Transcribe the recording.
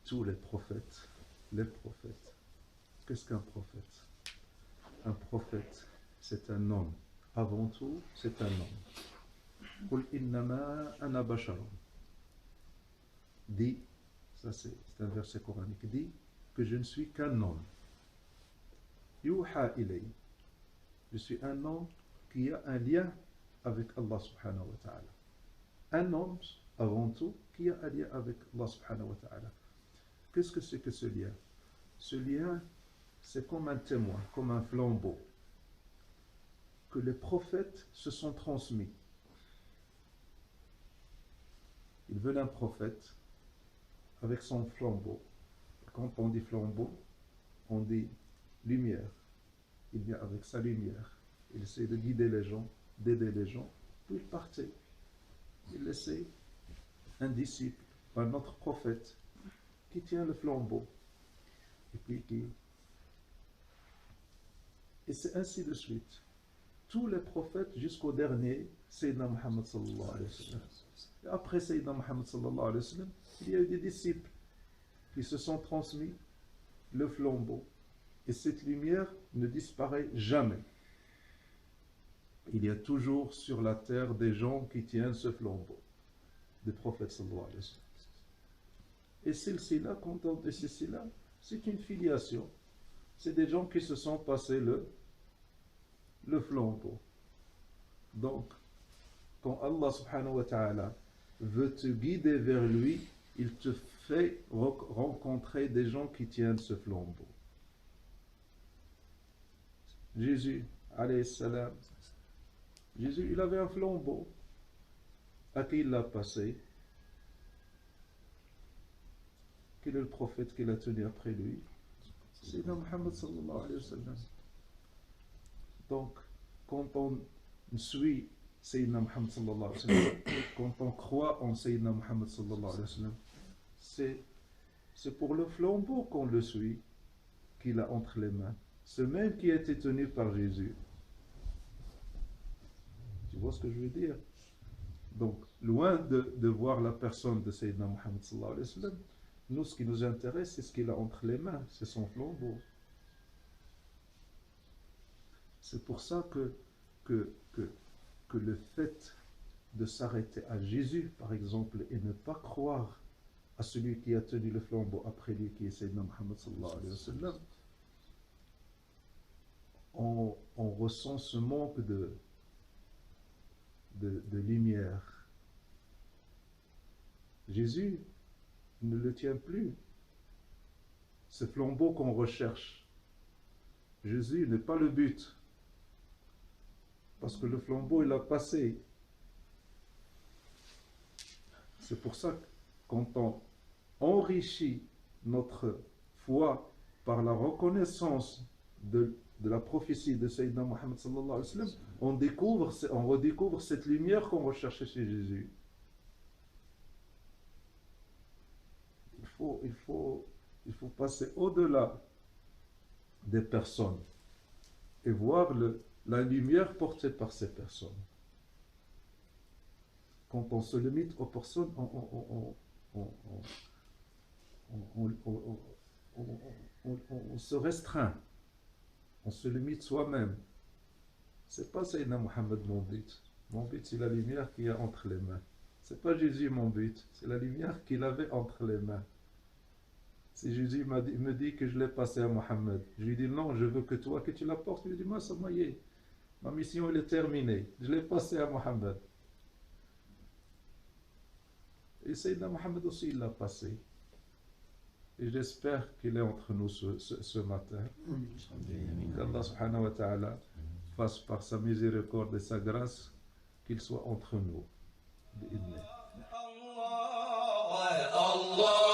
tous les prophètes, qu'est-ce qu'un prophète? Un prophète, c'est un homme. Avant tout, c'est un homme. Qul innama ana basharun. Dit, ça c'est un verset coranique, dit que je ne suis qu'un homme. Yuha ilay. Je suis un homme qui a un lien avec Allah subhanahu wa ta'ala. Un homme, avant tout, qui a un lien avec Allah subhanahu wa ta'ala. Qu'est-ce que c'est que ce lien? Ce lien, c'est comme un témoin, comme un flambeau, que les prophètes se sont transmis. Ils veulent un prophète avec son flambeau. Quand on dit flambeau, on dit lumière. Il vient avec sa lumière. Il essaie de guider les gens, d'aider les gens. Puis il partait. Il laissait un disciple, un autre prophète, qui tient le flambeau. Et puis qui... Et c'est ainsi de suite. Tous les prophètes jusqu'au dernier, Sayyidina Muhammad sallallahu alayhi wa sallam. Et après Sayyidina Muhammad sallallahu alayhi wa sallam, il y a eu des disciples qui se sont transmis le flambeau. Et cette lumière ne disparaît jamais. Il y a toujours sur la terre des gens qui tiennent ce flambeau, des prophètes sallallahu alayhi wa sallam. Et celle-ci-là, quand on dit celle-ci-là, c'est une filiation. C'est des gens qui se sont passés le flambeau. Donc, quand Allah subhanahu wa ta'ala veut te guider vers lui, il te fait rencontrer des gens qui tiennent ce flambeau. Jésus, alayhi salam, Jésus, il avait un flambeau. À qui il l'a passé? Quel est le prophète qu'il a tenu après lui? C'est Muhammad sallallahu alayhi wa sallam. Donc, quand on suit Sayyidina Muhammad sallallahu alayhi wa sallam, quand on croit en Sayyidina Muhammad sallallahu alayhi wa sallam, c'est pour le flambeau qu'on le suit, qu'il a entre les mains. Ce même qui a été tenu par Jésus. Tu vois ce que je veux dire? Donc, loin de voir la personne de Sayyidina Muhammad sallallahu alayhi wa sallam, nous, ce qui nous intéresse, c'est ce qu'il a entre les mains, c'est son flambeau. C'est pour ça que le fait de s'arrêter à Jésus, par exemple, et ne pas croire à celui qui a tenu le flambeau après lui, qui est Sayyidina Muhammad sallallahu alayhi wa sallam, on ressent ce manque de lumière. Jésus ne le tient plus. Ce flambeau qu'on recherche, Jésus n'est pas le but. Parce que le flambeau, il a passé. C'est pour ça que quand on enrichit notre foi par la reconnaissance de la prophétie de Sayyidina Muhammad sallallahu alayhi wa sallam, on redécouvre cette lumière qu'on recherchait chez Jésus. Il faut passer au-delà des personnes et voir la lumière portée par ces personnes. Quand on se limite aux personnes, on se restreint. On se limite soi-même. C'est pas Sayyidina Muhammad mon but. Mon but, c'est la lumière qu'il y a entre les mains. C'est pas Jésus mon but. C'est la lumière qu'il avait entre les mains. Si Jésus me dit que je l'ai passé à Muhammad, je lui dis non, je veux que toi, que tu l'apportes. Il lui dit, moi, ça m'a y est. Ma mission, elle est terminée. Je l'ai passé à Muhammad. Et Sayyidina Muhammad aussi, il l'a passé. Et j'espère qu'il est entre nous ce matin. Qu'Allah subhanahu wa ta'ala fasse par sa miséricorde et sa grâce qu'il soit entre nous. Allah.